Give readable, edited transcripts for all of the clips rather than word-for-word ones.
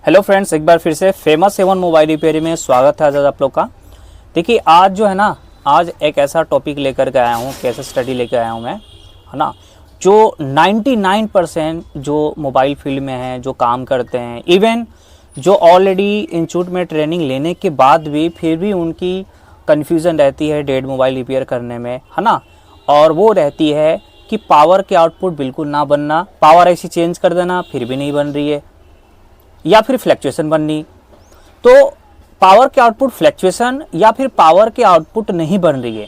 Hello friends, एक बार फिर से फेमस एवन मोबाइल रिपेयरिंग में स्वागत है आज आप लोग का। देखिए आज जो है ना, आज एक ऐसा टॉपिक लेकर के आया हूँ, कैसे स्टडी लेकर आया हूँ मैं, है ना, जो 99% जो मोबाइल फील्ड में हैं, जो काम करते हैं, इवन जो ऑलरेडी इंस्टीट्यूट में ट्रेनिंग लेने के बाद भी फिर भी उनकी कन्फ्यूज़न रहती है डेड मोबाइल रिपेयर करने में, है ना। और वो रहती है कि पावर के आउटपुट बिल्कुल ना बनना, पावर ऐसी चेंज कर देना फिर भी नहीं बन रही है, या फिर फ्लैक्चुएशन बननी। तो पावर के आउटपुट फ्लैक्चुएशन या फिर पावर के आउटपुट नहीं बन रही है,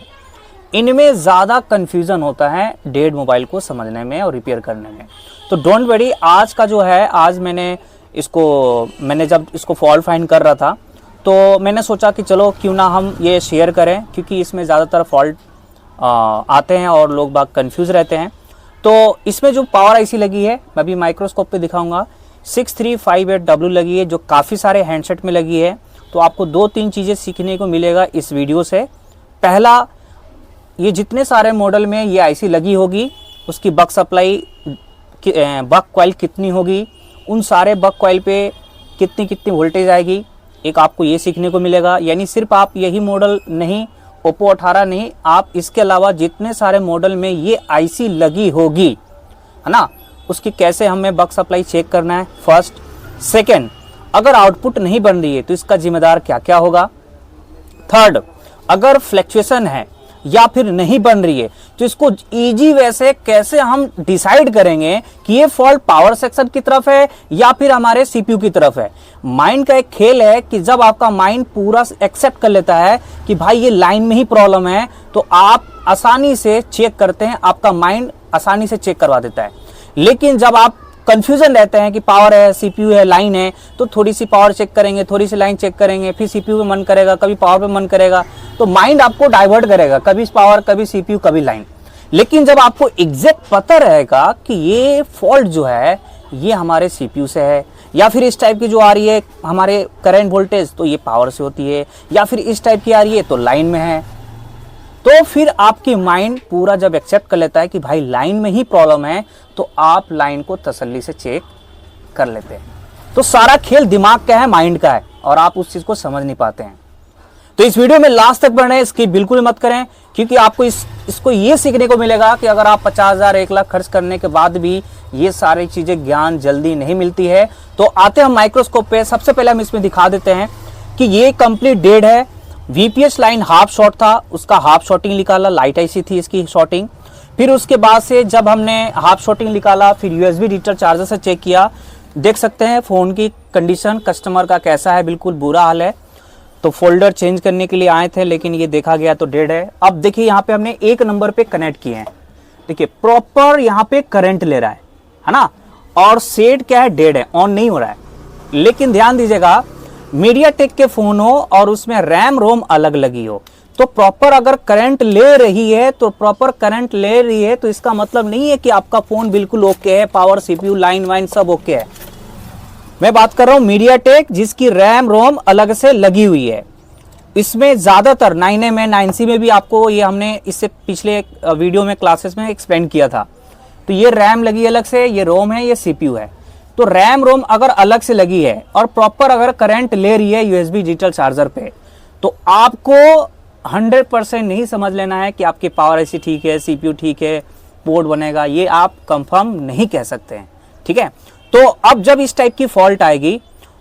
इनमें ज़्यादा कन्फ्यूज़न होता है डेड मोबाइल को समझने में और रिपेयर करने में। तो डोंट वरी, आज का जो है, आज मैंने जब इसको फॉल्ट फाइंड कर रहा था तो मैंने सोचा कि चलो क्यों ना हम ये शेयर करें, क्योंकि इसमें ज़्यादातर फॉल्ट आते हैं और लोग बाग कन्फ्यूज़ रहते हैं। तो इसमें जो पावर आईसी लगी है, मैं अभी माइक्रोस्कोप पे दिखाऊंगा, 6358W लगी है, जो काफ़ी सारे हैंडसेट में लगी है। तो आपको 2-3 चीज़ें सीखने को मिलेगा इस वीडियो से। पहला, ये जितने सारे मॉडल में ये आईसी लगी होगी उसकी बक सप्लाई, बक कॉइल कितनी होगी, उन सारे बक कॉइल पे कितनी वोल्टेज आएगी, एक आपको ये सीखने को मिलेगा। यानी सिर्फ आप यही मॉडल नहीं, ओप्पो 18 नहीं, आप इसके अलावा जितने सारे मॉडल में ये आईसी लगी होगी, है ना, उसकी कैसे हमें बक सप्लाई चेक करना है, फर्स्ट। सेकेंड, अगर आउटपुट नहीं बन रही है तो इसका जिम्मेदार क्या क्या होगा। थर्ड, अगर फ्लैक्चुएशन है या फिर नहीं बन रही है तो इसको इजी वे से कैसे हम डिसाइड करेंगे कि ये फॉल्ट पावर सेक्शन की तरफ है या फिर हमारे सीपीयू की तरफ है। माइंड का एक खेल है कि जब आपका माइंड पूरा एक्सेप्ट कर लेता है कि भाई ये लाइन में ही प्रॉब्लम है, तो आप आसानी से चेक करते हैं, आपका माइंड आसानी से चेक करवा देता है। लेकिन जब आप कंफ्यूजन रहते हैं कि पावर है, सीपीयू है, लाइन है, तो थोड़ी सी पावर चेक करेंगे, थोड़ी सी लाइन चेक करेंगे, फिर सीपीयू पे मन करेगा, कभी पावर पे मन करेगा, तो माइंड आपको डाइवर्ट करेगा, कभी पावर, कभी सीपीयू, कभी लाइन। लेकिन जब आपको एग्जैक्ट पता रहेगा कि ये फॉल्ट जो है ये हमारे सीपीयू से है, या फिर इस टाइप की जो आ रही है हमारे करंट वोल्टेज तो ये पावर से होती है, या फिर इस टाइप की आ रही है तो लाइन में है, तो फिर आपकी माइंड पूरा जब एक्सेप्ट कर लेता है कि भाई लाइन में ही प्रॉब्लम है, तो आप लाइन को तसल्ली से चेक कर लेते हैं। तो सारा खेल दिमाग का है, माइंड का है, और आप उस चीज को समझ नहीं पाते हैं। तो इस वीडियो में लास्ट तक बढ़े, इसकी बिल्कुल मत करें, क्योंकि आपको इसको ये सीखने को मिलेगा कि अगर आप 50,000 1 लाख खर्च करने के बाद भी ये सारी चीजें ज्ञान जल्दी नहीं मिलती है। तो आते हैं माइक्रोस्कोप पे। सबसे पहले हम इसमें दिखा देते हैं कि ये कंप्लीट डेड है। वीपीएस लाइन हाफ शॉर्ट था, उसका हाफ शॉर्टिंग निकाला, लाइट आईसी थी इसकी शॉर्टिंग। फिर उसके बाद से जब हमने हाफ शॉर्टिंग निकाला, फिर यूएसबी डिजिटल चार्जर से चेक किया, देख सकते हैं फोन की कंडीशन कस्टमर का कैसा है, बिल्कुल बुरा हाल है। तो फोल्डर चेंज करने के लिए आए थे, लेकिन ये देखा गया तो डेड है। अब देखिए यहाँ पे हमने 1 नंबर पे कनेक्ट किए हैं, देखिए प्रॉपर यहाँ पे करंट ले रहा है ना, और सेट क्या है, डेड है, ऑन नहीं हो रहा है। लेकिन ध्यान दीजिएगा, मीडियाटेक के फोन हो और उसमें रैम रोम अलग लगी हो, तो प्रॉपर अगर करंट ले रही है तो इसका मतलब नहीं है कि आपका फोन बिल्कुल ओके है, पावर, सीपीयू, लाइन वाइन सब ओके है। मैं बात कर रहा हूं मीडियाटेक जिसकी रैम रोम अलग से लगी हुई है। इसमें ज्यादातर 9A में, 9C में भी आपको ये हमने इससे पिछले वीडियो में क्लासेस में एक्सप्लेन किया था। तो ये रैम लगी अलग से, ये रोम है, ये सीपीयू है। तो रैम रोम अगर अलग से लगी है और प्रॉपर अगर करंट ले रही है यूएसबी डिजिटल चार्जर पे, तो आपको 100% नहीं समझ लेना है कि आपकी पावर आईसी ठीक है, सीपीयू ठीक है, पोर्ट बनेगा, ये आप कंफर्म नहीं कह सकते हैं, ठीक है। तो अब जब इस टाइप की फॉल्ट आएगी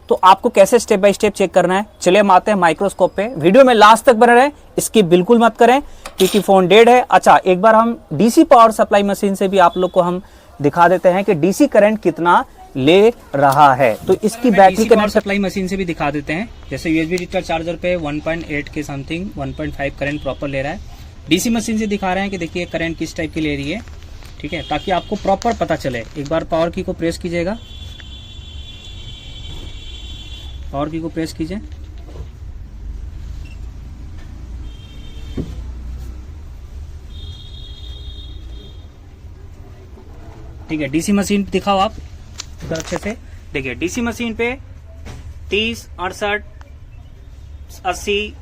तो आपको कैसे स्टेप बाय स्टेप चेक करना है, चलिए हम आते हैं माइक्रोस्कोप पे। वीडियो में लास्ट तक बने रहें, इसकी बिल्कुल मत करें क्योंकि फोन डेड है। अच्छा, एक बार हम डीसी पावर सप्लाई मशीन से भी आप लोग को हम दिखा देते हैं कि डीसी करंट कितना ले रहा है। तो इसकी बैटरी कनेक्ट सप्लाई मशीन से भी दिखा देते हैं। जैसे यूएसबी डिजिटल चार्जर पे 1.8 के समथिंग 1.5 करंट प्रॉपर ले रहा है। डीसी मशीन से दिखा रहे हैं कि देखिए करंट किस टाइप की ले रही है, ठीक है, ताकि आपको प्रॉपर पता चले। एक बार पावर की को प्रेस कीजिएगा, पावर की को प्रेस कीजिए, ठीक है। डीसी मशीन दिखाओ आप इधर अच्छे से, देखिए डीसी मशीन पे 30, 68, 80,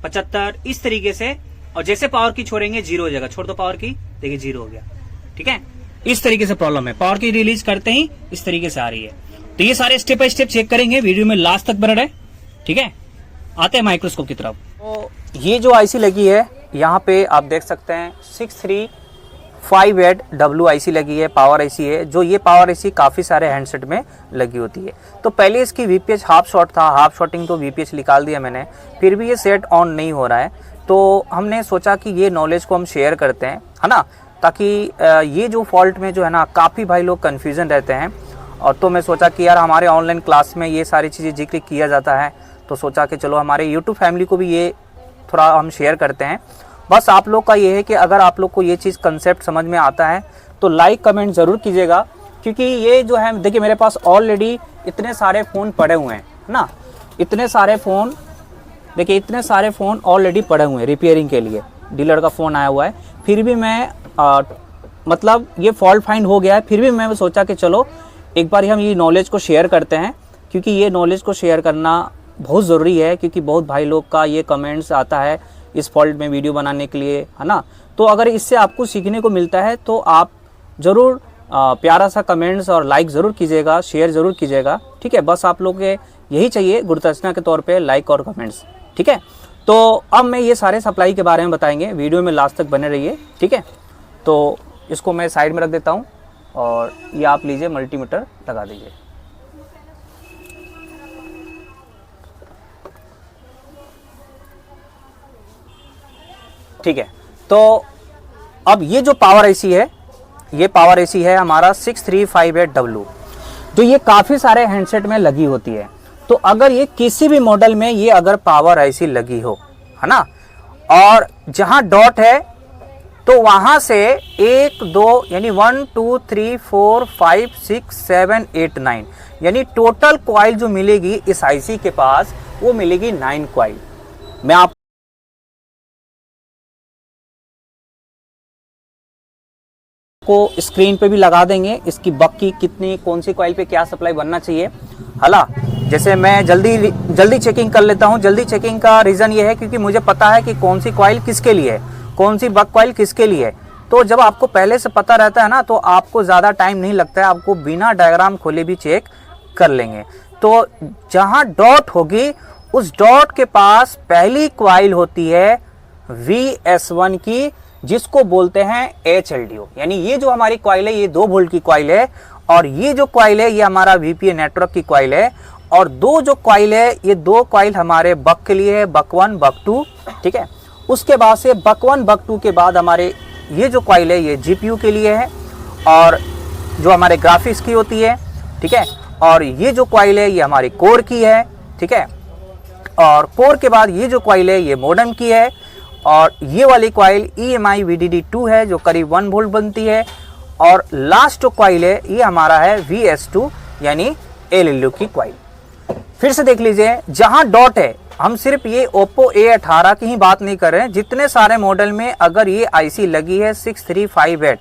75 इस तरीके से, और जैसे पावर की छोड़ेंगे 0 हो जाएगा। छोड़ दो पावर की, देखिए 0 हो गया, ठीक है। इस तरीके से प्रॉब्लम है, पावर की रिलीज करते ही इस तरीके से आ रही है। तो ये सारे स्टेप बाय स्टेप चेक करेंगे, वीडियो में लास्ट तक बने रहे, ठीक है। आते हैं माइक्रोस्कोप की तरफ। तो ये जो आईसी लगी है यहाँ पे आप देख सकते हैं 6358W आईसी लगी है, पावर आईसी है। जो ये पावर आईसी काफ़ी सारे हैंडसेट में लगी होती है। तो पहले इसकी वीपीएच हाफ शॉट था, हाफ शॉटिंग तो वीपीएच निकाल दिया मैंने, फिर भी ये सेट ऑन नहीं हो रहा है। तो हमने सोचा कि ये नॉलेज को हम शेयर करते हैं, है ना, ताकि ये जो फॉल्ट में जो है ना काफ़ी भाई लोग कन्फ्यूज़न रहते हैं। और तो मैं सोचा कि यार हमारे ऑनलाइन क्लास में ये सारी चीज़ें जिक्र किया जाता है, तो सोचा कि चलो हमारे यूट्यूब फैमिली को भी ये थोड़ा हम शेयर करते हैं। बस आप लोग का ये है कि अगर आप लोग को ये चीज़ कंसेप्ट समझ में आता है तो लाइक कमेंट ज़रूर कीजिएगा, क्योंकि ये जो है देखिए मेरे पास ऑलरेडी इतने सारे फ़ोन पड़े हुए हैं ना, इतने सारे फ़ोन देखिए, इतने सारे फ़ोन ऑलरेडी पड़े हुए हैं रिपेयरिंग के लिए। डीलर का फ़ोन आया हुआ है, फिर भी मैं मतलब ये फॉल्ट फाइंड हो गया है, फिर भी मैं सोचा कि चलो एक बार हम ये नॉलेज को शेयर करते हैं, क्योंकि ये नॉलेज को शेयर करना बहुत ज़रूरी है। क्योंकि बहुत भाई लोग का ये कमेंट्स आता है इस फॉल्ट में वीडियो बनाने के लिए, है ना। तो अगर इससे आपको सीखने को मिलता है तो आप ज़रूर प्यारा सा कमेंट्स और लाइक ज़रूर कीजिएगा, शेयर ज़रूर कीजिएगा, ठीक है। बस आप लोग के यही चाहिए गुरुदक्षिणा के तौर पे, लाइक और कमेंट्स, ठीक है। तो अब मैं ये सारे सप्लाई के बारे में बताएंगे, वीडियो में लास्ट तक बने रहिए, ठीक है। तो इसको मैं साइड में रख देता हूँ और ये आप लीजिए, मल्टीमीटर लगा दीजिए। ठीक है, तो अब ये जो पावर आईसी है, ये पावर आईसी है हमारा 6358W, जो ये काफ़ी सारे हैंडसेट में लगी होती है। तो अगर ये किसी भी मॉडल में ये अगर पावर आईसी लगी हो, है ना, और जहां डॉट है तो वहां से 1 2 यानी 1 2 3 4 5 6 7 8 9 यानी टोटल कॉइल जो मिलेगी इस आईसी के पास वो मिलेगी 9 कॉइल। मैं आप को स्क्रीन पे भी लगा देंगे इसकी बक की कितनी, कौन सी कॉइल पे क्या सप्लाई बनना चाहिए, हाला। जैसे मैं जल्दी चेकिंग कर लेता हूँ। जल्दी चेकिंग का रीज़न ये है क्योंकि मुझे पता है कि कौन सी कॉइल किसके लिए है, कौन सी बक कॉइल किसके लिए है। तो जब आपको पहले से पता रहता है ना, तो आपको ज़्यादा टाइम नहीं लगता है, आपको बिना डायग्राम खोले भी चेक कर लेंगे। तो जहाँ डॉट होगी उस डॉट के पास पहली कॉइल होती है VS1 की, जिसको बोलते हैं HLDO। यानी ये जो हमारी कॉइल है ये 2 वोल्ट की कॉइल है, और ये जो कॉइल है ये हमारा VPA नेटवर्क की कॉइल है। और दो जो कॉइल है ये 2 कॉइल हमारे बक के लिए है, बक 1 बक 2, ठीक है। उसके बाद से बक 1 बक 2 के बाद हमारे ये जो कॉइल है ये GPU के लिए है, और जो हमारे ग्राफिक्स की होती है, ठीक है। और ये जो कॉइल है ये हमारी कोर की है, ठीक है। और कोर के बाद ये जो कॉइल है ये मॉडेम की है, और ये वाली कॉइल EMI VDD2 है जो करीब 1 वोल्ट बनती है। और लास्ट जो कॉइल है ये हमारा है VS2 यानी LLO की कॉइल। फिर से देख लीजिए, जहां डॉट है, हम सिर्फ ये Oppo A18 की ही बात नहीं कर रहे हैं, जितने सारे मॉडल में अगर ये आईसी लगी है 6358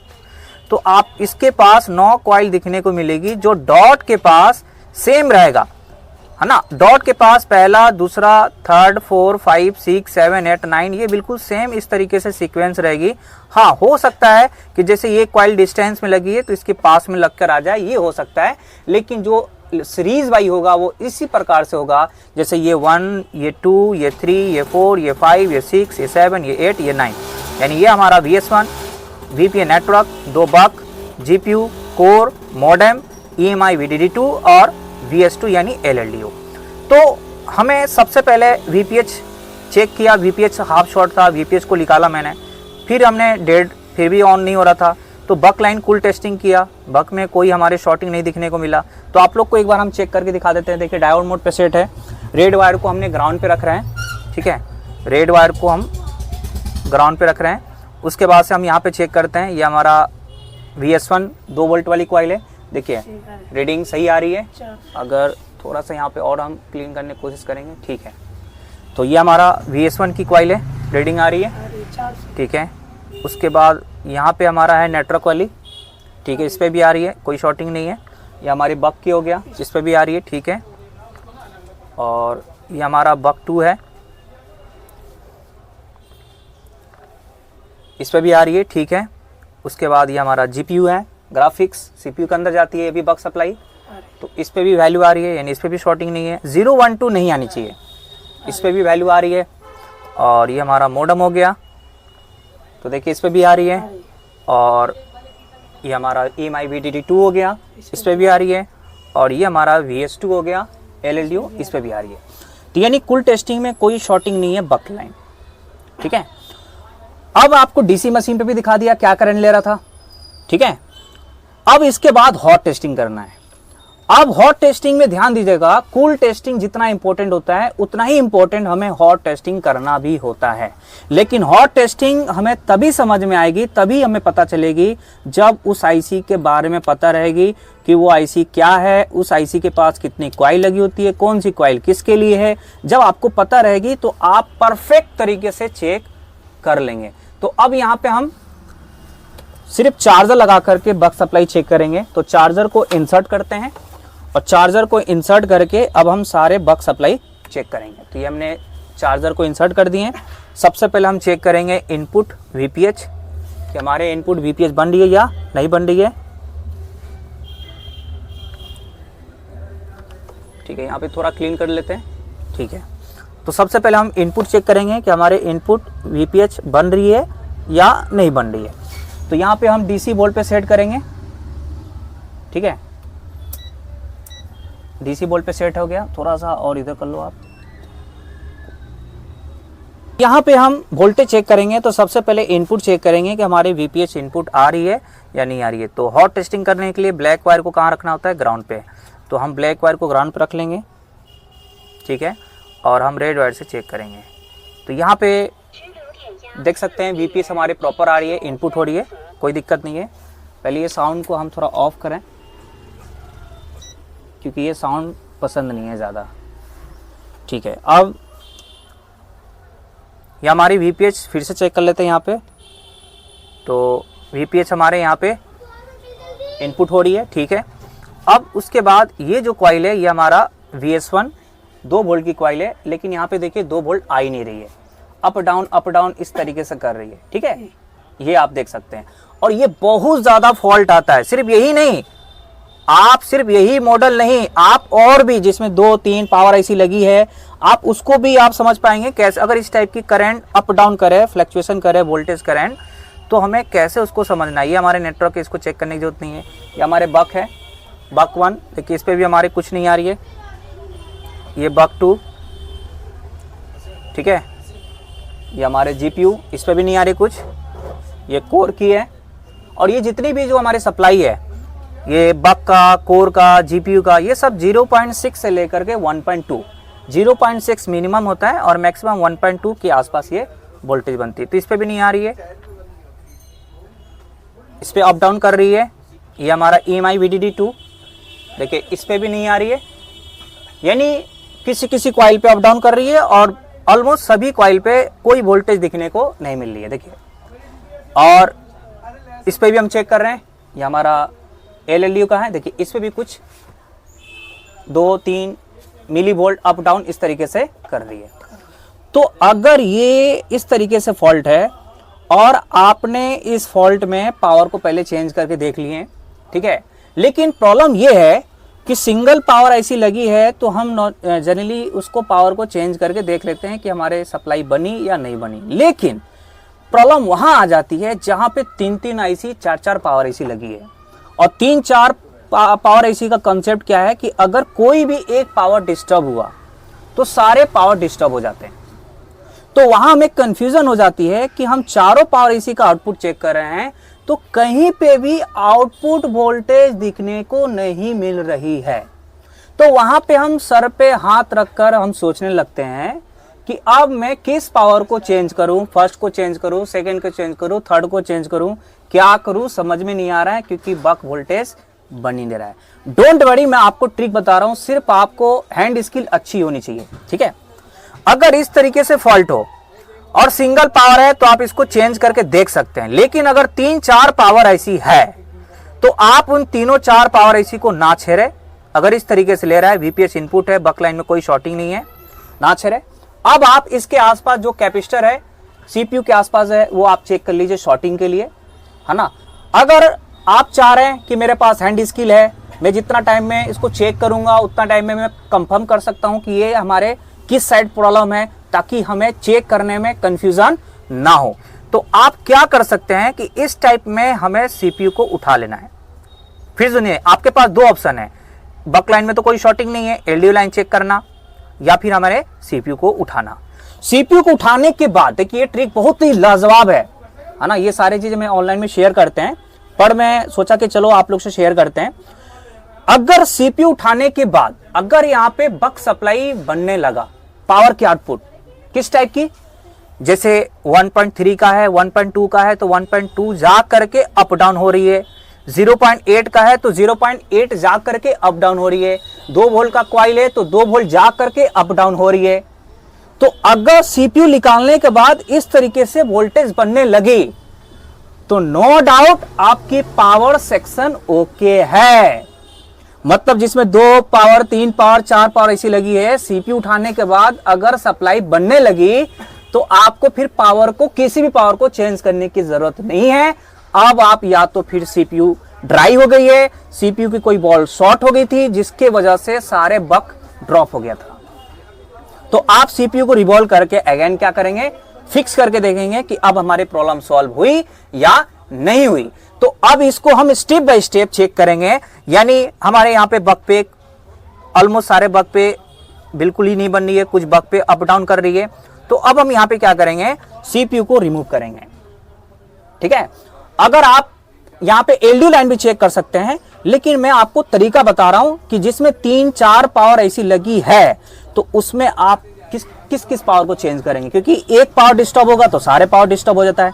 तो आप इसके पास 9 कॉइल दिखने को मिलेगी, जो डॉट के पास सेम रहेगा, है ना। डॉट के पास पहला, दूसरा, थर्ड, 4 5 6 7 8 9 ये बिल्कुल सेम इस तरीके से सीक्वेंस रहेगी। हाँ, हो सकता है कि जैसे ये कॉइल डिस्टेंस में लगी है तो इसके पास में लगकर आ जाए, ये हो सकता है। लेकिन जो सीरीज वाई होगा वो इसी प्रकार से होगा, जैसे ये 1 ये 2 ये 3 ये 4 ये 5 ये 6 ये 7 ये 8 ये 9 यानी ये हमारा VS1 VPA नेटवर्क, 2 बक, GPU, core, modem, EMI VDD2 और VS2 यानी LLDO। तो हमें सबसे पहले VPH चेक किया, VPH हाफ शॉट था, VPH को निकाला मैंने, फिर हमने डेड, फिर भी ऑन नहीं हो रहा था, तो बक लाइन कूल टेस्टिंग किया, बक में कोई हमारे शॉर्टिंग नहीं दिखने को मिला। तो आप लोग को एक बार हम चेक करके दिखा देते हैं। देखिए डायोड मोड पे सेट है, रेड वायर को हमने ग्राउंड पे रख रहे हैं, ठीक है, रेड वायर को हम ग्राउंड पे रख रहे हैं। उसके बाद से हम यहाँ पे चेक करते हैं, ये हमारा VS1 2 वोल्ट वाली कॉइल है, देखिए रीडिंग सही आ रही है। अगर थोड़ा सा यहाँ पे और हम क्लीन करने की कोशिश करेंगे, ठीक है। तो ये हमारा VS1 की कॉइल है, रीडिंग आ रही है, ठीक है। उसके बाद यहाँ पे हमारा है नेटवर्क वाली, ठीक है, इस पर भी आ रही है, कोई शॉर्टिंग नहीं है। ये हमारी बक की हो गया, इस पर भी आ रही है, ठीक है। और ये हमारा बक 2 है, इस पर भी आ रही है, ठीक है। उसके बाद ये हमारा GPU है, ग्राफिक्स CPU के अंदर जाती है, ये भी बक सप्लाई, तो इस पे भी वैल्यू आ रही है, यानी इस पे भी शॉर्टिंग नहीं है। 0 1 2 नहीं आनी चाहिए, इस पे भी वैल्यू आ रही है। और ये हमारा मॉडेम हो गया, तो देखिए इस पे भी आ रही है। और ये हमारा EMI VDD2 हो गया, इस पे भी आ रही है। और ये हमारा VS2 हो गया LLDO, इस पे भी आ रही है। तो यानी कुल टेस्टिंग में कोई शॉर्टिंग नहीं है बक लाइन, ठीक है। अब आपको DC मशीन पे भी दिखा दिया क्या करंट ले रहा था, ठीक है। अब इसके बाद हॉट टेस्टिंग करना है। अब हॉट टेस्टिंग में ध्यान दीजिएगा, कूल टेस्टिंग जितना इंपॉर्टेंट होता है उतना ही इंपॉर्टेंट हमें हॉट टेस्टिंग करना भी होता है। लेकिन हॉट टेस्टिंग हमें तभी समझ में आएगी, तभी हमें पता चलेगी जब उस आईसी के बारे में पता रहेगी कि वो आईसी क्या है, उस आईसी के पास कितनी कॉइल लगी होती है, कौन सी कॉइल किसके लिए है। जब आपको पता रहेगी तो आप परफेक्ट तरीके से चेक कर लेंगे। तो अब यहाँ पे हम सिर्फ चार्जर लगा करके बक सप्लाई चेक करेंगे। तो चार्जर को इंसर्ट करते हैं और चार्जर को इंसर्ट करके अब हम सारे बक सप्लाई चेक करेंगे। तो ये हमने चार्जर को इंसर्ट कर दिए। सबसे पहले हम चेक करेंगे इनपुट VPH कि हमारे इनपुट VPH बन रही है या नहीं बन रही है, ठीक है। यहाँ पे थोड़ा क्लीन कर लेते हैं, ठीक है। तो सबसे पहले हम इनपुट चेक करेंगे कि हमारे इनपुट VPH बन रही है या नहीं बन रही है। तो यहाँ पे हम DC वोल्ट पे सेट करेंगे, ठीक है। DC वोल्ट पे सेट हो गया, थोड़ा सा और इधर कर लो आप। यहाँ पे हम वोल्टेज चेक करेंगे। तो सबसे पहले इनपुट चेक करेंगे कि हमारे VPH इनपुट आ रही है या नहीं आ रही है। तो हॉट टेस्टिंग करने के लिए ब्लैक वायर को कहाँ रखना होता है, ग्राउंड पे। तो हम ब्लैक वायर को ग्राउंड पे रख लेंगे, ठीक है। और हम रेड वायर से चेक करेंगे। तो यहाँ पे देख सकते हैं VPH हमारे प्रॉपर आ रही है, इनपुट हो रही है, कोई दिक्कत नहीं है। पहले ये साउंड को हम थोड़ा ऑफ करें क्योंकि ये साउंड पसंद नहीं है ज़्यादा, ठीक है। अब ये हमारी VPH फिर से चेक कर लेते हैं यहाँ पे। तो VPH हमारे यहाँ पे इनपुट हो रही है, ठीक है। अब उसके बाद ये जो कॉइल है ये हमारा VS1 2 वोल्ट की कॉइल है, लेकिन यहाँ पे देखिए 2 वोल्ट आ ही नहीं रही है, अप डाउन इस तरीके से कर रही है, ठीक है। ये आप देख सकते हैं और ये बहुत ज़्यादा फॉल्ट आता है। सिर्फ यही नहीं, आप सिर्फ यही मॉडल नहीं, आप और भी जिसमें 2-3 पावर आईसी लगी है, आप उसको भी आप समझ पाएंगे कैसे। अगर इस टाइप की करंट अप डाउन करे, फ्लक्चुएशन करे वोल्टेज करंट, तो हमें कैसे उसको समझना है। ये हमारे नेटवर्क है, इसको चेक करने की जरूरत नहीं है। ये हमारे बक है, बक 1, देखिए इस पर भी हमारे कुछ नहीं आ रही है। ये बक 2, ठीक है। ये हमारे GPU, इस पर भी नहीं आ रही कुछ। ये कोर की है। और ये जितनी भी जो हमारे सप्लाई है, ये बक का, कोर का, GPU का, ये सब 0.6 से लेकर के 1.2, 0.6 मिनिमम होता है और मैक्सिमम 1.2 के आसपास ये वोल्टेज बनती है। तो इस पे भी नहीं आ रही है, इस पे अप डाउन कर रही है। ये हमारा EMI VDD2, देखिए इस पे भी नहीं आ रही है, यानी किसी किसी कॉइल पे अप डाउन कर रही है और ऑलमोस्ट सभी कॉइल पे कोई वोल्टेज दिखने को नहीं मिल रही है, देखिए। और इस पे भी हम चेक कर रहे हैं, ये हमारा LLDO का है, देखिए इस पे भी कुछ 2-3 मिली वोल्ट अप डाउन इस तरीके से कर रही है। तो अगर ये इस तरीके से फॉल्ट है और आपने इस फॉल्ट में पावर को पहले चेंज करके देख लिए, ठीक है, लेकिन प्रॉब्लम ये है कि सिंगल पावर आईसी लगी है तो हम जनरली उसको पावर को चेंज करके देख लेते हैं कि हमारे सप्लाई बनी या नहीं बनी। लेकिन प्रॉब्लम वहां आ जाती है जहां पे 3-3 आईसी 4-4 पावर आईसी लगी है। और 3-4 पावर आईसी का कंसेप्ट क्या है कि अगर कोई भी एक पावर डिस्टर्ब हुआ तो सारे पावर डिस्टर्ब हो जाते हैं। तो वहां हमें कंफ्यूजन हो जाती है कि हम चारों पावर आईसी का आउटपुट चेक कर रहे हैं तो कहीं पे भी आउटपुट वोल्टेज दिखने को नहीं मिल रही है। तो वहां पे हम सर पे हाथ रखकर हम सोचने लगते हैं कि अब मैं किस पावर को चेंज करूं, फर्स्ट को चेंज करूं, सेकंड को चेंज करूं, थर्ड को चेंज करूं, क्या करूं समझ में नहीं आ रहा है क्योंकि बक वोल्टेज बन ही नहीं रहा है। डोंट वरी, मैं आपको ट्रिक बता रहा हूं, सिर्फ आपको हैंड स्किल अच्छी होनी चाहिए, ठीक है। अगर इस तरीके से फॉल्ट हो और सिंगल पावर है तो आप इसको चेंज करके देख सकते हैं। लेकिन अगर 3-4 पावर आईसी है तो आप उन तीनों 4 पावर आईसी को ना छेड़े। अगर इस तरीके से ले रहा है, VPH इनपुट है, बक लाइन में कोई शॉर्टिंग नहीं है, ना छेड़े। अब आप इसके आसपास जो कैपेसिटर है CPU के आसपास है वो आप चेक कर लीजिए शॉर्टिंग के लिए, है ना। अगर आप चाह रहे हैं कि मेरे पास हैंड स्किल है, मैं जितना टाइम में इसको चेक करूंगा उतना टाइम में मैं कंफर्म कर सकता हूं कि ये हमारे किस साइड प्रॉब्लम है, ताकि हमें चेक करने में कंफ्यूजन ना हो। तो आप क्या कर सकते हैं कि इस टाइप में हमें सीपीयू को उठा लेना है। फिर सुनिए, आपके पास दो ऑप्शन है, बक लाइन में तो कोई शॉर्टिंग नहीं है, एलडीओ लाइन चेक करना या फिर हमारे सीपीयू को उठाना। सीपीयू को उठाने के बाद देखिए ये ट्रिक बहुत ही लाजवाब है ना। ये सारी चीजें मैं ऑनलाइन में शेयर करते हैं, पर मैं सोचा कि चलो आप लोग से शेयर करते हैं। अगर सीपीयू उठाने के बाद अगर यहाँ पे बक सप्लाई बनने लगा, पावर की आउटपुट किस टाइप की, जैसे 1.3 का है, 1.2 का है तो 1.2 जा करके अप डाउन हो रही है, 0.8 का है तो 0.8 जा करके अप डाउन हो रही है, 2 वोल्ट का कॉइल है तो 2 वोल्ट जा करके अप डाउन हो रही है। तो अगर सीपीयू निकालने के बाद इस तरीके से वोल्टेज बनने लगी तो नो डाउट आपकी पावर सेक्शन ओके है। मतलब जिसमें 2 पावर, 3 पावर, 4 पावर ऐसी लगी है, सीपीयू उठाने के बाद अगर सप्लाई बनने लगी तो आपको फिर पावर को, किसी भी पावर को चेंज करने की जरूरत नहीं है। अब आप या तो फिर सीपीयू ड्राई हो गई है, सीपीयू की कोई बॉल शॉर्ट हो गई थी जिसके वजह से सारे बक ड्रॉप हो गया था, तो आप सीपीयू को रिवॉल्व करके अगेन क्या करेंगे, फिक्स करके देखेंगे कि अब हमारी प्रॉब्लम सॉल्व हुई या नहीं हुई। तो अब इसको हम स्टेप बाय स्टेप चेक करेंगे। यानी हमारे यहाँ पे बक पे ऑलमोस्ट सारे बक पे बिल्कुल ही नहीं बन रही है, कुछ बक पे अप डाउन कर रही है। तो अब हम यहाँ पे क्या करेंगे, सीपीयू को रिमूव करेंगे। ठीक है, अगर आप यहाँ पे एलडीओ लाइन भी चेक कर सकते हैं, लेकिन मैं आपको तरीका बता रहा हूं कि जिसमें 3-4 पावर ऐसी लगी है तो उसमें आप किस किस पावर को चेंज करेंगे, क्योंकि एक पावर डिस्टर्ब होगा तो सारे पावर डिस्टर्ब हो जाता है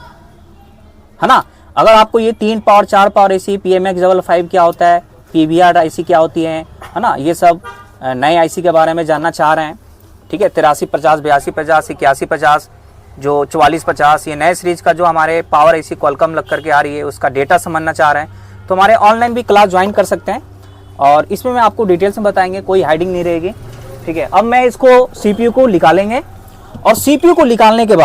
ना। अगर आपको ये 3 पावर 4 पावर ऐसी, PMX55 क्या होता है, PVR आईसी क्या होती है ना, ये सब नए आईसी के बारे में जानना चाह रहे हैं। ठीक है, 8350, 8250, 8150, जो 4450, ये नए सीरीज का जो हमारे पावर ऐसी कॉलकम लग करके आ रही है उसका डेटा समझना चाह रहे हैं तो हमारे ऑनलाइन भी क्लास ज्वाइन कर सकते हैं, और इसमें मैं आपको डिटेल्स में बताएंगे, कोई हाइडिंग नहीं रहेगी। ठीक है, अब मैं इसको सीपीयू को निकालेंगे, और सीपीयू को निकालने के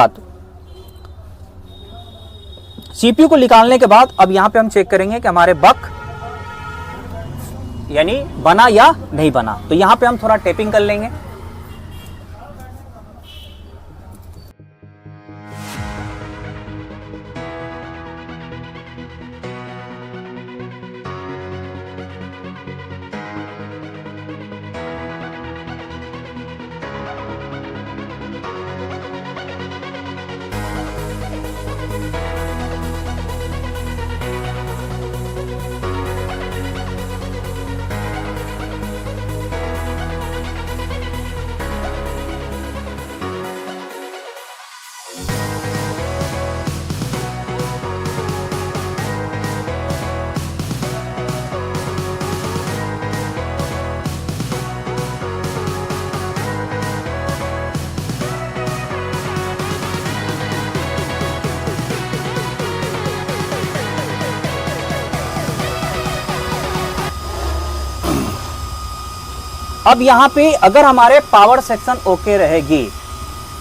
बाद अब यहां पे हम चेक करेंगे कि हमारे बक यानी बना या नहीं बना। तो यहां पे हम थोड़ा टेपिंग कर लेंगे। अब यहां पे अगर हमारे पावर सेक्शन ओके रहेगी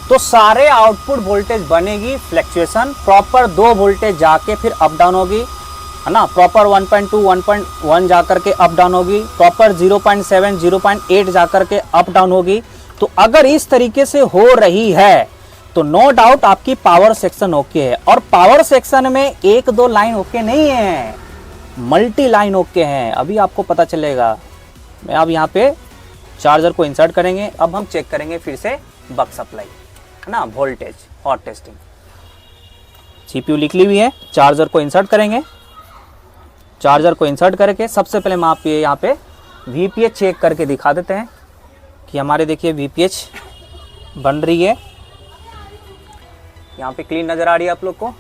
तो सारे आउटपुट वोल्टेज बनेगी, फ्लैक्चुएशन प्रॉपर 2 वोल्टेज जाके फिर अप डाउन होगी, है ना, प्रॉपर 1.2 1.1 जाकर के अप डाउन होगी, प्रॉपर 0.7 0.8 जाकर के अप डाउन होगी। तो अगर इस तरीके से हो रही है तो नो डाउट आपकी पावर सेक्शन ओके है। और पावर सेक्शन में 1-2 लाइन ओके नहीं है, मल्टी लाइन ओके है, अभी आपको पता चलेगा। मैं अब यहाँ पे चार्जर को इंसर्ट करेंगे। अब हम चेक करेंगे फिर से बक सप्लाई, है ना, वोल्टेज हॉट टेस्टिंग। सीपीयू लिख ली हुई है, चार्जर को इंसर्ट करेंगे। चार्जर को इंसर्ट करके सबसे पहले हम आप यहाँ पे वीपीएच चेक करके दिखा देते हैं कि हमारे देखिए वीपीएच बन रही है। यहाँ पे क्लीन नजर आ रही है आप लोग को,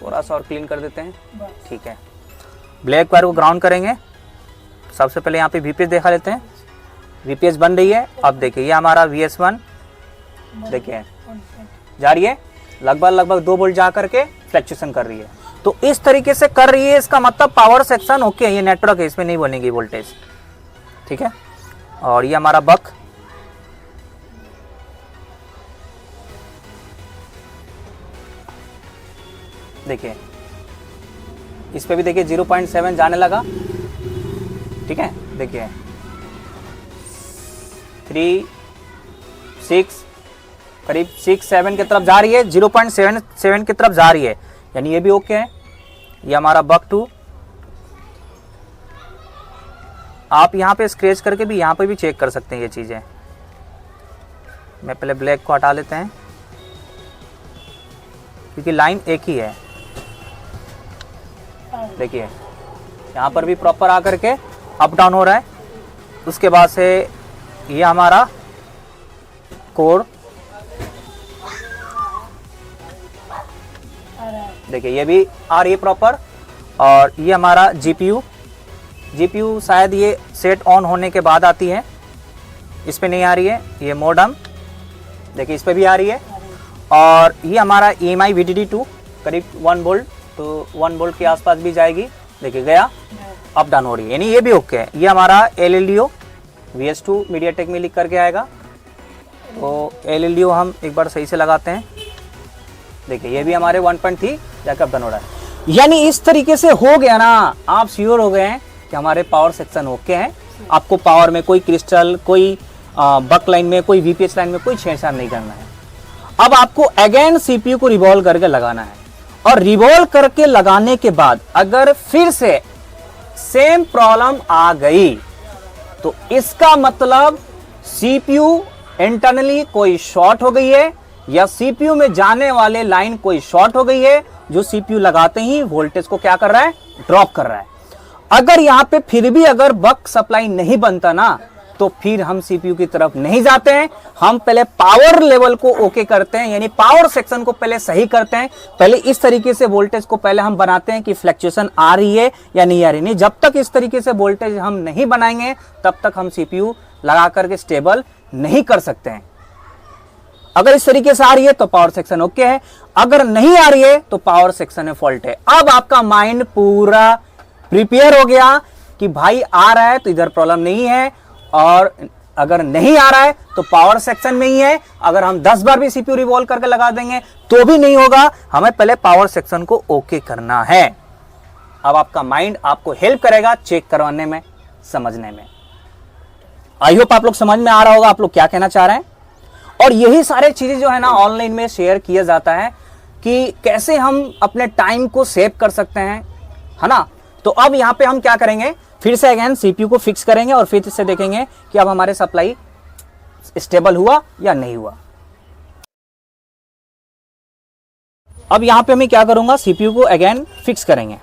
थोड़ा सा और क्लीन कर देते हैं। ठीक है, ब्लैक वायर को ग्राउंड करेंगे। सबसे पहले यहाँ पे वीपीएच देखा लेते हैं, वीपीएच बन रही है। अब देखिए ये हमारा VS1 देखिए जा रही है, लगभग 2 वोल्ट जा करके फ्लैक्चुएशन कर रही है। तो इस तरीके से कर रही है, इसका मतलब पावर सेक्शन ओके है। ये नेटवर्क है, इसमें नहीं बनेगी वोल्टेज। ठीक है, और ये हमारा बक देखिए, इस पे भी देखिए 0.7 जाने लगा, ठीक है, देखिए 3, 6, करीब 6, 7 की तरफ जा रही है, 0.77 की तरफ जा रही है, यानी ये भी ओके है। ये हमारा बक 2, आप यहाँ पे स्क्रैच करके भी यहाँ पे भी चेक कर सकते हैं ये चीज़ें। मैं पहले ब्लैक को हटा लेते हैं क्योंकि लाइन एक ही है। देखिए यहाँ पर भी प्रॉपर आकर के अप डाउन हो रहा है। उसके बाद से ये हमारा कोड, देखिए ये भी आ रही है प्रॉपर। और ये हमारा जीपीयू शायद ये सेट ऑन होने के बाद आती है, इस पे नहीं आ रही है। ये मॉडम देखिए इस पे भी आ रही है। और ये हमारा EMI VDD2 करीब 1 वोल्ट, तो 1 वोल्ट के आसपास भी जाएगी। देखिए गया, अप डाउन हो रही है, यानी ये भी ओके है। ये हमारा LLDO VS2 मीडियाटेक में लिख करके आएगा, तो LLDO हम एक बार सही से लगाते हैं। देखिए ये भी हमारे 1.3 जाकर अप डाउन हो रहा है। यानी इस तरीके से हो गया ना, आप श्योर हो गए हैं कि हमारे पावर सेक्शन ओके है। आपको पावर में कोई क्रिस्टल, कोई बक लाइन में, कोई VPH लाइन में कोई छेड़छाड़ नहीं करना है। अब आपको अगेन CPU को रिवॉल्व करके लगाना है, और रिवॉल्व करके लगाने के बाद अगर फिर से सेम प्रॉब्लम आ गई तो इसका मतलब CPU इंटरनली कोई शॉर्ट हो गई है, या CPU में जाने वाले लाइन कोई शॉर्ट हो गई है, जो CPU लगाते ही वोल्टेज को क्या कर रहा है, ड्रॉप कर रहा है। अगर यहां पे फिर भी अगर बक सप्लाई नहीं बनता ना, तो फिर हम CPU की तरफ नहीं जाते हैं। हम पहले पावर लेवल को ओके करते हैं, यानी पावर सेक्शन को पहले सही करते हैं। पहले इस तरीके से वोल्टेज को पहले हम बनाते हैं कि फ्लक्चुएशन आ रही है या नहीं आ रही। नहीं, जब तक इस तरीके से वोल्टेज हम नहीं बनाएंगे तब तक हम CPU लगा करके स्टेबल नहीं कर सकते हैं। अगर इस तरीके से आ रही है तो पावर सेक्शन ओके है, अगर नहीं आ रही है तो पावर सेक्शन में फॉल्ट है। अब आपका माइंड पूरा प्रिपेयर हो गया कि भाई आ रहा है तो इधर प्रॉब्लम नहीं है, और अगर नहीं आ रहा है तो पावर सेक्शन में ही है। अगर हम 10 बार भी CPU रिवॉल्व करके लगा देंगे तो भी नहीं होगा, हमें पहले पावर सेक्शन को ओके करना है। अब आपका माइंड आपको हेल्प करेगा चेक करवाने में, समझने में। आई होप आप लोग समझ में आ रहा होगा आप लोग क्या कहना चाह रहे हैं। और यही सारे चीजें जो है ना ऑनलाइन में शेयर किया जाता है कि कैसे हम अपने टाइम को सेव कर सकते हैं, है ना। तो अब यहाँ पे हम क्या करेंगे, फिर से अगेन CPU को फिक्स करेंगे और फिर से देखेंगे कि अब हमारे सप्लाई स्टेबल हुआ या नहीं हुआ। अब यहाँ पे मैं क्या करूंगा, CPU को अगेन फिक्स करेंगे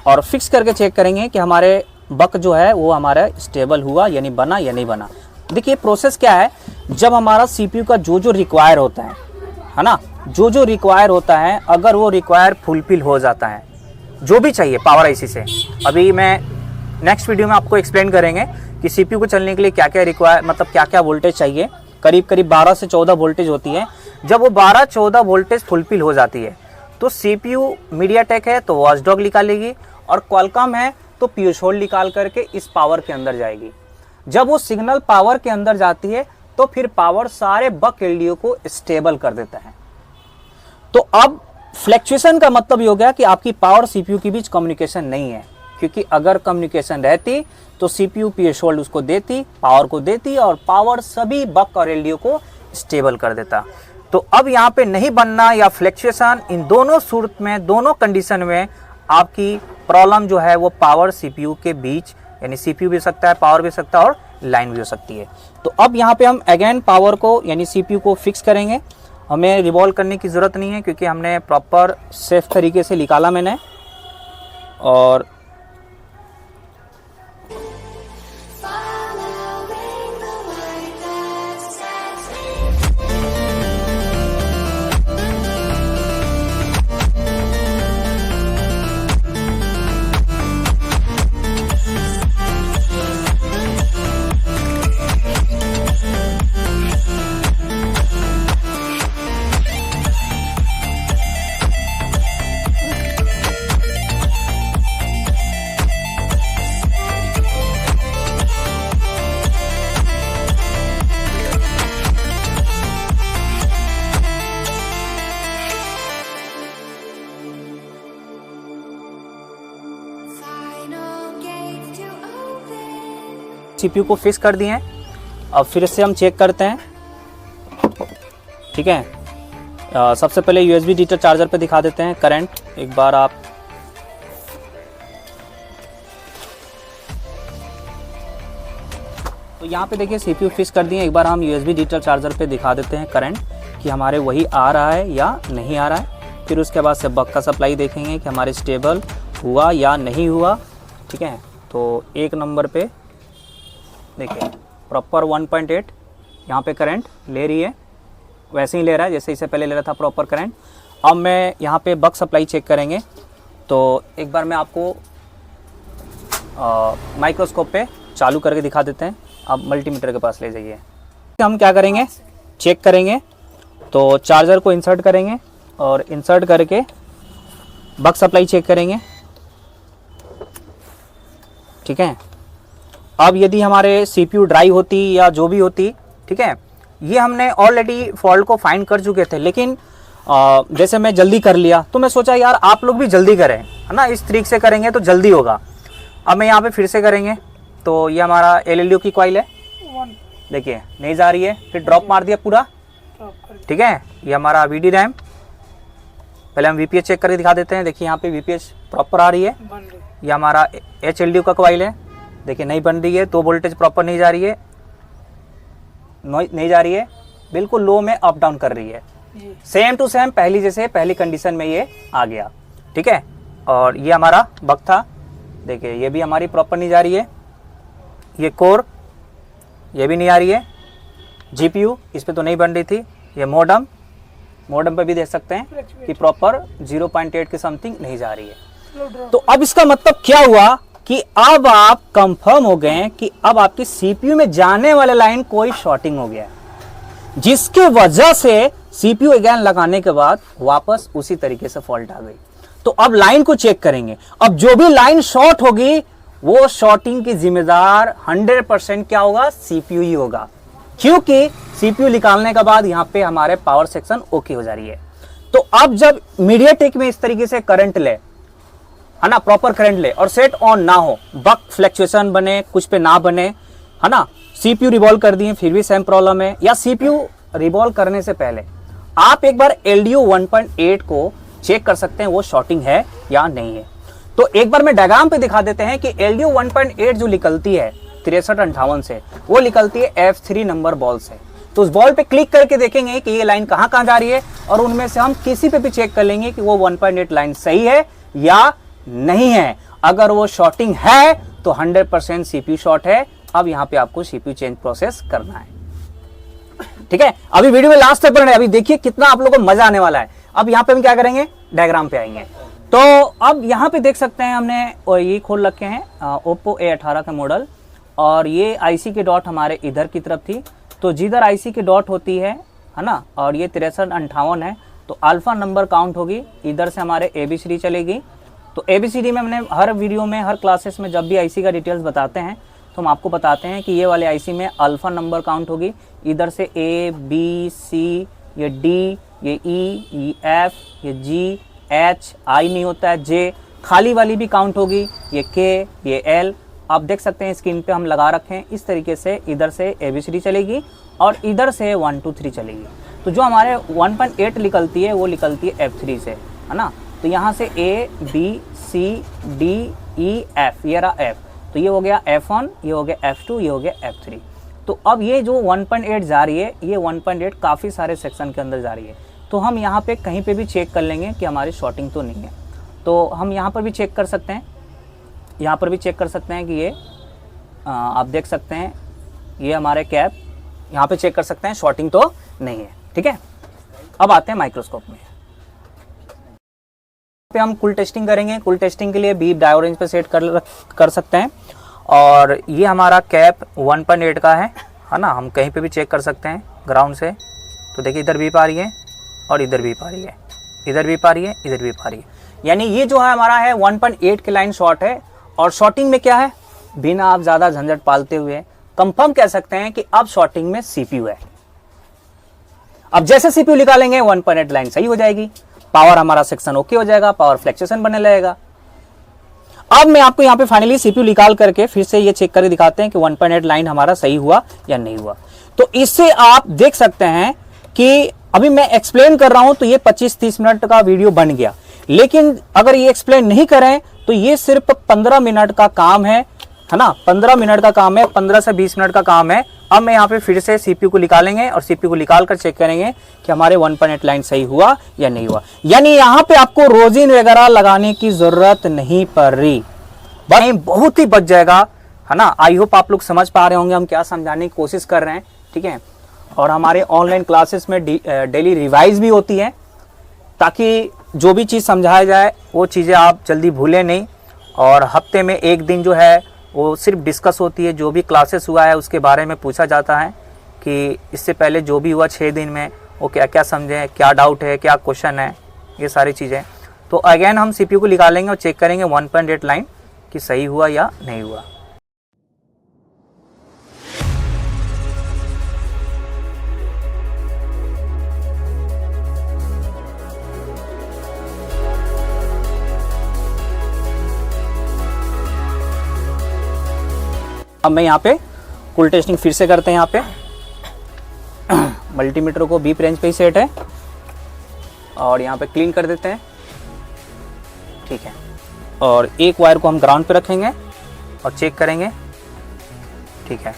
और फिक्स करके चेक करेंगे कि हमारे बक जो है वो हमारा स्टेबल हुआ यानी बना या नहीं बना। देखिए प्रोसेस क्या है, जब हमारा CPU का जो जो रिक्वायर होता है ना, जो जो रिक्वायर होता है, अगर वो रिक्वायर फुलफिल हो जाता है, जो भी चाहिए पावर IC से, अभी मैं नेक्स्ट वीडियो में आपको एक्सप्लेन करेंगे कि CPU को चलने के लिए क्या क्या रिक्वायर, मतलब क्या क्या वोल्टेज चाहिए। करीब करीब 12 से 14 वोल्टेज होती है। जब वो 12-14 वोल्टेज फुलफिल हो जाती है तो CPU मीडियाटेक है तो वॉचडॉग निकालेगी, और क्वालकॉम है तो पीएसहोल्ड निकाल करके इस पावर के अंदर जाएगी। जब वो सिग्नल पावर के अंदर जाती है तो फिर पावर सारे बक LDO को स्टेबल कर देता है। तो अब फ्लक्चुएशन का मतलब ये हो गया कि आपकी पावर CPU के बीच कम्युनिकेशन नहीं है, क्योंकि अगर कम्युनिकेशन रहती तो CPU पीएसहोल्ड उसको देती, पावर को देती, और पावर सभी बक और LDO को स्टेबल कर देता। तो अब यहाँ पे नहीं बनना या फ्लक्चुएशन, इन दोनों सूरत में, दोनों कंडीशन में आपकी प्रॉब्लम जो है वो पावर CPU के बीच, यानी CPU भी हो सकता है, पावर भी हो सकता है, और लाइन भी हो सकती है। तो अब यहाँ पे हम अगेन पावर को यानी CPU को फिक्स करेंगे। हमें रिवॉल्व करने की ज़रूरत नहीं है क्योंकि हमने प्रॉपर सेफ तरीके से निकाला मैंने। और CPU को फिक्स कर दिए हैं। अब फिर से हम चेक करते हैं, ठीक है। सबसे पहले USB डिजिटल चार्जर पे दिखा देते हैं करंट एक बार आप। तो यहाँ पे देखिए CPU फिक्स कर दिए। एक बार हम USB डिजिटल चार्जर पे दिखा देते हैं करंट कि हमारे वही आ रहा है या नहीं आ रहा है। फिर उसके बाद से बक का सप्लाई देखेंगे कि हमारे स्टेबल हुआ या नहीं हुआ, ठीक है। तो एक नंबर पे देखिए प्रॉपर 1.8 यहाँ पे करंट ले रही है, वैसे ही ले रहा है जैसे इससे पहले ले रहा था प्रॉपर करंट। अब मैं यहाँ पे बक सप्लाई चेक करेंगे। तो एक बार मैं आपको माइक्रोस्कोप पे चालू करके दिखा देते हैं। आप मल्टीमीटर के पास ले जाइए। हम क्या करेंगे, चेक करेंगे। तो चार्जर को इंसर्ट करेंगे और इंसर्ट करके बक सप्लाई चेक करेंगे, ठीक है। अब यदि हमारे CPU ड्राई होती या जो भी होती, ठीक है, ये हमने ऑलरेडी फॉल्ट को फाइंड कर चुके थे, लेकिन जैसे मैं जल्दी कर लिया तो मैं सोचा यार आप लोग भी जल्दी करें, है ना, इस तरीके से करेंगे तो जल्दी होगा। अब मैं यहाँ पे फिर से करेंगे। तो ये हमारा LLDO की कॉइल है, देखिए नहीं जा रही है, फिर ड्रॉप मार दिया पूरा, ठीक है। ये हमारा VD रैम, पहले हम VPH चेक करके दिखा देते हैं। देखिए यहाँ पे VPH प्रॉपर आ रही है। ये हमारा HLDO का कॉइल है, देखिए नहीं बन रही है, तो वोल्टेज प्रॉपर नहीं जा रही है, नहीं जा रही है, बिल्कुल लो में अप डाउन कर रही है। सेम टू सेम पहली जैसे पहली कंडीशन में ये आ गया, ठीक है। और ये हमारा बक था, देखिए ये भी हमारी प्रॉपर नहीं जा रही है। ये कोर, ये भी नहीं आ रही है। GPU इस पे तो नहीं बन रही थी। ये मॉडम पे भी देख सकते हैं कि प्रॉपर 0.8 के समथिंग नहीं जा रही है। तो अब इसका मतलब क्या हुआ कि अब आप कंफर्म हो गए कि अब आपकी CPU में जाने वाले लाइन कोई शॉर्टिंग हो गया है, जिसके वजह से CPU अगेन लगाने के बाद वापस उसी तरीके से फॉल्ट आ गई। तो अब लाइन को चेक करेंगे। अब जो भी लाइन शॉर्ट होगी वो शॉर्टिंग की जिम्मेदार 100% क्या होगा, CPU ही होगा, क्योंकि CPU निकालने के बाद यहाँ पे हमारे पावर सेक्शन ओके हो जा रही है। तो अब जब मीडियाटेक में इस तरीके से करंट ले, है ना, प्रॉपर करंट ले और सेट ऑन ना हो, बक फ्लैक्चुएशन बने, कुछ पे ना बने, है ना, CPU रिवॉल्व कर दिए फिर भी सेम प्रॉब्लम है, या CPU रिवॉल्व करने से पहले आप एक बार LDO 1.8 को चेक कर सकते हैं वो शॉर्टिंग है या नहीं है। तो एक बार मैं डायग्राम पे दिखा देते हैं कि LDO 1.8 जो निकलती है 6358 से, वो निकलती है F3 नंबर बॉल से। तो उस बॉल पे क्लिक करके देखेंगे कि ये लाइन कहां कहां जा रही है, और उनमें से हम किसी पे भी चेक कर लेंगे कि वो 1.8 लाइन सही है या नहीं है। अगर वो शॉर्टिंग है तो 100% CPU शॉर्ट है। अब यहाँ पे आपको CPU चेंज प्रोसेस करना है, ठीक है। अभी वीडियो में लास्ट तक पढ़ना है, अभी देखिए कितना आप लोगों को मजा आने वाला है। अब यहाँ पे हम क्या करेंगे, डायग्राम पे आएंगे। तो अब यहाँ पे देख सकते हैं हमने और ये खोल रखे हैं Oppo A18 का मॉडल, और ये IC के डॉट हमारे इधर की तरफ थी। तो जिधर IC की डॉट होती है ना, और ये 6358 है, तो अल्फा नंबर काउंट होगी, इधर से हमारे ABCD चलेगी। तो ABCD में हमने हर वीडियो में, हर क्लासेस में जब भी IC का डिटेल्स बताते हैं तो हम आपको बताते हैं कि ये वाले IC में अल्फा नंबर काउंट होगी। इधर से A B C, ये D, ये E, ये F, ये G, H, I नहीं होता है, J, खाली वाली भी काउंट होगी, ये K, ये L। आप देख सकते हैं स्क्रीन पे हम लगा रखे हैं। इस तरीके से इधर से ABCD चलेगी और इधर से 1 2 3 चलेगी। तो जो हमारे 1.8 निकलती है वो निकलती है F3 से, है ना। तो यहाँ से A B C D E F, ये रहा F, तो ये हो गया F1, ये हो गया F2, ये हो गया F3। तो अब ये जो 1.8 जा रही है, ये 1.8 काफ़ी सारे सेक्शन के अंदर जा रही है। तो हम यहाँ पे कहीं पे भी चेक कर लेंगे कि हमारी शॉर्टिंग तो नहीं है। तो हम यहाँ पर भी चेक कर सकते हैं, यहाँ पर भी चेक कर सकते हैं कि ये आप देख सकते हैं, ये हमारे कैप यहाँ पे चेक कर सकते हैं, शॉर्टिंग तो नहीं है, ठीक है। अब आते हैं माइक्रोस्कोप में, पे हम कुल टेस्टिंग करेंगे। कुल टेस्टिंग के लिए बीप डायोरेंज पे सेट कर सकते हैं। और ये हमारा कैप 1.8 का है ना, हम कहीं पे भी चेक कर सकते हैं ग्राउंड से। तो देखिए इधर बीप आ रही है और इधर बीप आ रही है, इधर बीप आ रही है, इधर बीप आ रही है, यानी ये जो है हमारा है 1.8 की लाइन शॉर्ट है। और शॉर्टिंग में क्या है, बिना आप ज़्यादा झंझट पालते हुए कंफर्म कह सकते हैं कि अब शॉर्टिंग में CPU है। अब जैसे CPU निकालेंगे 1.8 लाइन सही हो जाएगी, पावर हमारा सेक्शन ओके हो जाएगा, पावर फ्लैक्चुएशन बनने लगेगा। अब मैं आपको यहाँ पे फाइनली सीपीयू निकाल करके फिर से ये चेक करके दिखाते हैं कि 1.8 लाइन हमारा सही हुआ या नहीं हुआ। तो इससे आप देख सकते हैं कि अभी मैं एक्सप्लेन कर रहा हूं तो ये 25-30 मिनट का वीडियो बन गया, लेकिन अगर ये एक्सप्लेन नहीं करें तो ये सिर्फ 15 मिनट का काम है ना, 15 मिनट का काम है, 15 से 20 मिनट का काम है। अब मैं यहाँ पे फिर से सीपीयू को निकालेंगे और सीपीयू को निकाल कर चेक करेंगे कि हमारे 1.8 लाइन सही हुआ या नहीं हुआ। यानी यहाँ पे आपको रोजिन वगैरह लगाने की जरूरत नहीं पड़ रही, बस बहुत ही बच जाएगा, है ना। आई होप आप लोग समझ पा रहे होंगे हम क्या समझाने की कोशिश कर रहे हैं, ठीक है। और हमारे ऑनलाइन क्लासेस में डेली रिवाइज भी होती है, ताकि जो भी चीज़ समझाया जाए वो चीज़ें आप जल्दी भूलें नहीं। और हफ्ते में एक दिन जो है वो सिर्फ डिस्कस होती है, जो भी क्लासेस हुआ है उसके बारे में पूछा जाता है कि इससे पहले जो भी हुआ 6 दिन में वो क्या क्या समझे, क्या डाउट है, क्या क्वेश्चन है, ये सारी चीज़ें। तो अगेन हम सीपीयू को निकालेंगे और चेक करेंगे 1.8 लाइन कि सही हुआ या नहीं हुआ। अब मैं यहाँ पे कुल टेस्टिंग फिर से करते हैं। यहाँ पे मल्टीमीटर को बीप रेंज पे ही सेट है और यहाँ पे क्लीन कर देते हैं, ठीक है। और एक वायर को हम ग्राउंड पे रखेंगे और चेक करेंगे, ठीक है।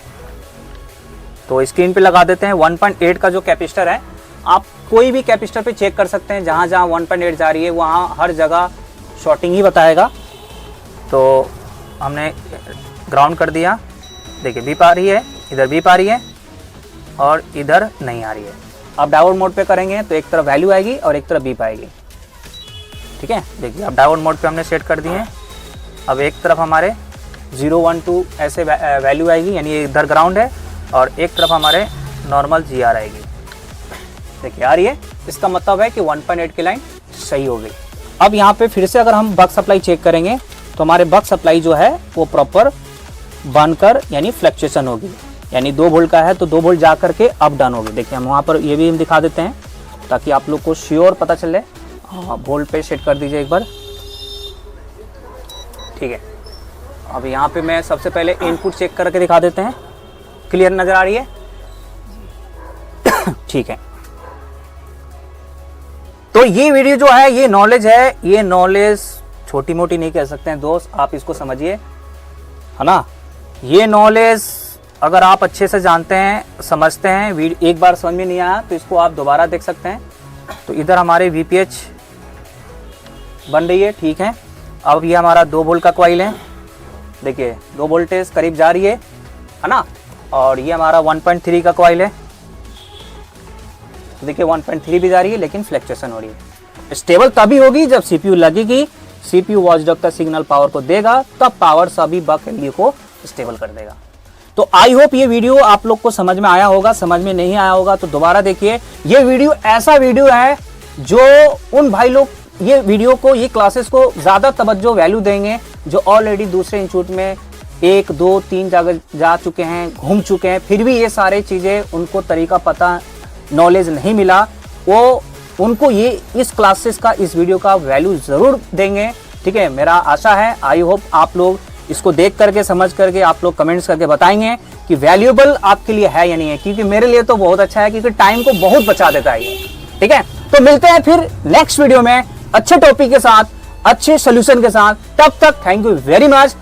तो स्क्रीन पे लगा देते हैं 1.8 का जो कैपेसिटर है। आप कोई भी कैपेसिटर पे चेक कर सकते हैं, जहाँ जहाँ 1.8 जा रही है वहाँ हर जगह शॉर्टिंग ही बताएगा। तो हमने ग्राउंड कर दिया, देखिए बीप आ रही है, इधर बीप आ रही है और इधर नहीं आ रही है। अब डायोड मोड पे करेंगे तो एक तरफ वैल्यू आएगी और एक तरफ बीप आएगी, ठीक है। देखिए अब डायोड मोड पे हमने सेट कर दिए हैं। अब एक तरफ हमारे 0, 1, 2 ऐसे वैल्यू आएगी, यानी इधर ग्राउंड है, और एक तरफ हमारे नॉर्मल GR आएगी। देखिए आ रही है, इसका मतलब है कि 1.8 की लाइन सही हो गई। अब यहाँ पे फिर से अगर हम बक सप्लाई चेक करेंगे तो हमारे बक सप्लाई जो है वो प्रॉपर बनकर यानी फ्लक्चुएशन होगी, यानी 2 वोल्ट का है तो 2 वोल्ट जा करके अप डाउन होगी। देखिए हम वहाँ पर ये भी हम दिखा देते हैं ताकि आप लोग को श्योर पता चले। वोल्ट पे सेट कर दीजिए एक बार, ठीक है। अब यहाँ पे मैं सबसे पहले इनपुट चेक करके दिखा देते हैं। क्लियर नजर आ रही है? ठीक है। तो ये वीडियो जो है ये नॉलेज है, ये नॉलेज छोटी मोटी नहीं कह सकते हैं दोस्त, आप इसको समझिए, है ना। ये नॉलेज अगर आप अच्छे से जानते हैं, समझते हैं, एक बार समझ में नहीं आया तो इसको आप दोबारा देख सकते हैं। तो इधर हमारे VPH बन रही है, ठीक है। अब ये हमारा 2 वोल्ट का कॉइल है, देखिए 2 वोल्टेज करीब जा रही है ना। और ये हमारा 1.3 का कॉइल है, देखिए 1.3 भी जा रही है लेकिन फ्लक्चुएशन हो रही है। स्टेबल तभी होगी जब CPU लगेगी, CPU वॉचडॉग का सिग्नल पावर को देगा, तब पावर सभी बक वैल्यू को स्टेबल कर देगा। तो आई होप ये वीडियो आप लोग को समझ में आया होगा। समझ में नहीं आया होगा तो दोबारा देखिए। ये वीडियो ऐसा वीडियो है जो उन भाई लोग ये वीडियो को, ये क्लासेस को ज्यादा तवज्जो वैल्यू देंगे जो ऑलरेडी दूसरे इंस्टीट्यूट में 1, 2, 3 जगह जा चुके हैं, घूम चुके हैं, फिर भी ये सारे चीजें उनको तरीका पता, नॉलेज नहीं मिला। वो उनको ये इस क्लासेस का, इस वीडियो का वैल्यू जरूर देंगे, ठीक है। मेरा आशा है, आई होप आप लोग इसको देख करके, समझ करके आप लोग कमेंट्स करके बताएंगे कि वैल्यूएबल आपके लिए है या नहीं है, क्योंकि मेरे लिए तो बहुत अच्छा है, क्योंकि टाइम को बहुत बचा देता है ये, ठीक है। तो मिलते हैं फिर नेक्स्ट वीडियो में अच्छे टॉपिक के साथ, अच्छे सोल्यूशन के साथ। तब तक थैंक यू वेरी मच।